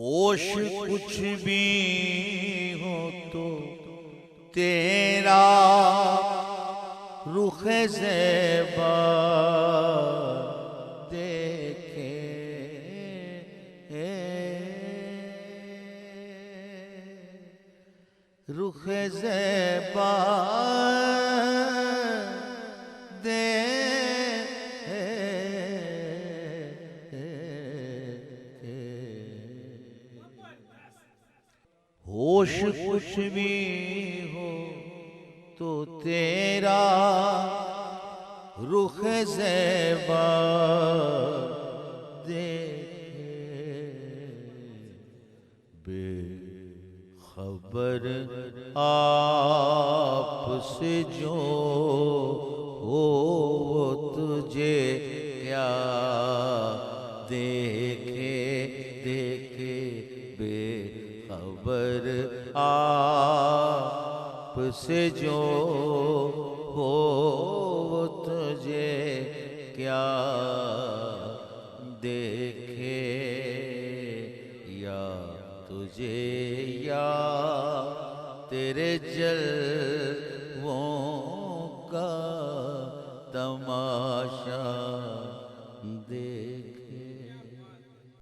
ہوش کچھ بھی ہو تو تیرا رخ زیبا دیکھے، رخ زیبا ہوش کچھ بھی ہو تو تیرا رخ زیبا دیکھے، بے خبر آپ سے جو ہو وہ تجھے کیا دیکھے، دیکھے بے خبر آپ سے جو ہو وہ تجھے کیا دیکھے، یا تجھے یا تیرے جل